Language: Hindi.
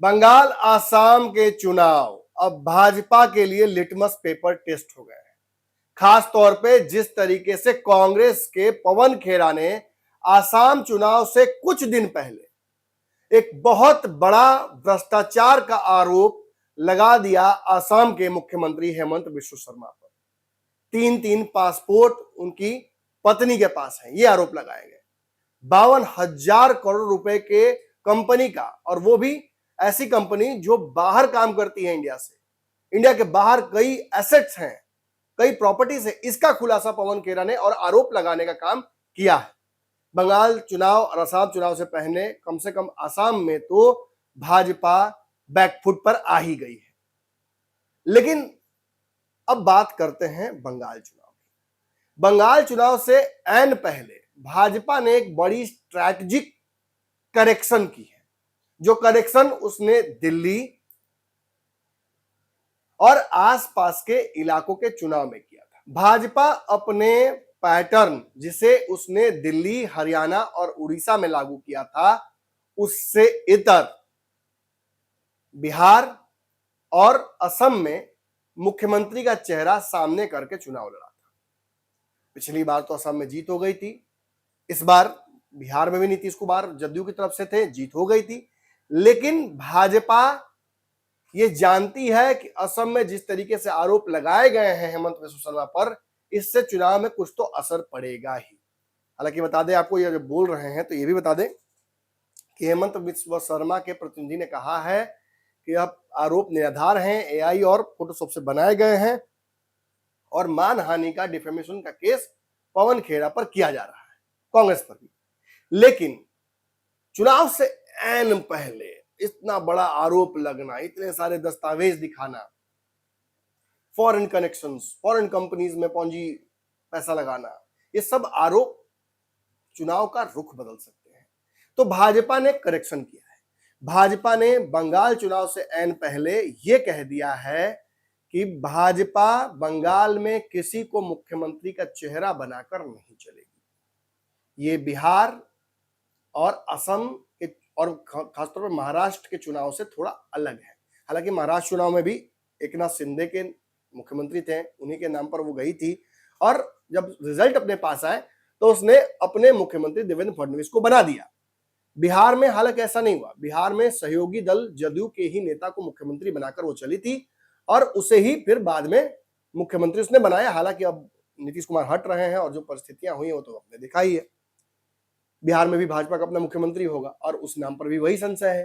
बंगाल आसाम के चुनाव अब भाजपा के लिए लिटमस पेपर टेस्ट हो गए हैं। खास तौर पे जिस तरीके से कांग्रेस के पवन खेरा ने आसाम चुनाव से कुछ दिन पहले एक बहुत बड़ा भ्रष्टाचार का आरोप लगा दिया आसाम के मुख्यमंत्री हेमंत बिश्व शर्मा पर। 3-3 पासपोर्ट उनकी पत्नी के पास है, ये आरोप लगाए गए। 52,000 करोड़ रुपए के कंपनी का, और वो भी ऐसी कंपनी जो बाहर काम करती है इंडिया से। इंडिया के बाहर कई एसेट्स हैं, कई प्रॉपर्टीज है। इसका खुलासा पवन खेरा ने और आरोप लगाने का काम किया है। बंगाल चुनाव और असम चुनाव से पहले कम से कम असम में तो भाजपा बैकफुट पर आ ही गई है। लेकिन अब बात करते हैं बंगाल चुनाव की। बंगाल चुनाव से ऐन पहले भाजपा ने एक बड़ी स्ट्रैटेजिक करेक्शन की है, जो करेक्शन उसने दिल्ली और आसपास के इलाकों के चुनाव में किया था। भाजपा अपने पैटर्न जिसे उसने दिल्ली, हरियाणा और उड़ीसा में लागू किया था, उससे इतर बिहार और असम में मुख्यमंत्री का चेहरा सामने करके चुनाव लड़ा था। पिछली बार तो असम में जीत हो गई थी, इस बार बिहार में भी नीतीश कुमार जदयू की तरफ से थे, जीत हो गई थी। लेकिन भाजपा ये जानती है कि असम में जिस तरीके से आरोप लगाए गए हैं हेमंत बिश्व शर्मा पर, इससे चुनाव में कुछ तो असर पड़ेगा ही। हालांकि बता दें आपको, ये जब बोल रहे हैं तो ये भी बता दें कि हेमंत बिश्व शर्मा के प्रतिनिधि ने कहा है कि अब आरोप निराधार हैं, एआई और फोटोशॉप से बनाए गए हैं और मानहानि का, डिफेमेशन का केस पवन खेरा पर किया जा रहा है, कांग्रेस पर भी। लेकिन चुनाव से ऐन पहले इतना बड़ा आरोप लगना, इतने सारे दस्तावेज दिखाना, फॉरेन कनेक्शंस, फॉरेन कंपनीज में पूंजी पैसा लगाना, ये सब आरोप चुनाव का रुख बदल सकते हैं। तो भाजपा ने करेक्शन किया है। भाजपा ने बंगाल चुनाव से ऐन पहले यह कह दिया है कि भाजपा बंगाल में किसी को मुख्यमंत्री का चेहरा बनाकर नहीं चलेगी। ये बिहार और असम के और खासतौर पर महाराष्ट्र के चुनाव से थोड़ा अलग है। हालांकि महाराष्ट्र चुनाव में भी एकनाथ शिंदे के मुख्यमंत्री थे, उन्हीं के नाम पर वो गई थी, और जब रिजल्ट अपने पास आए तो उसने अपने मुख्यमंत्री देवेंद्र फडणवीस को बना दिया। बिहार में हालांकि ऐसा नहीं हुआ। बिहार में सहयोगी दल जदयू के ही नेता को मुख्यमंत्री बनाकर वो चली थी और उसे ही फिर बाद में मुख्यमंत्री उसने बनाया। हालांकि अब नीतीश कुमार हट रहे हैं और जो परिस्थितियां हुई वो तो आपने दिखा ही है। बिहार में भी भाजपा का अपना मुख्यमंत्री होगा और उस नाम पर भी वही संशय है।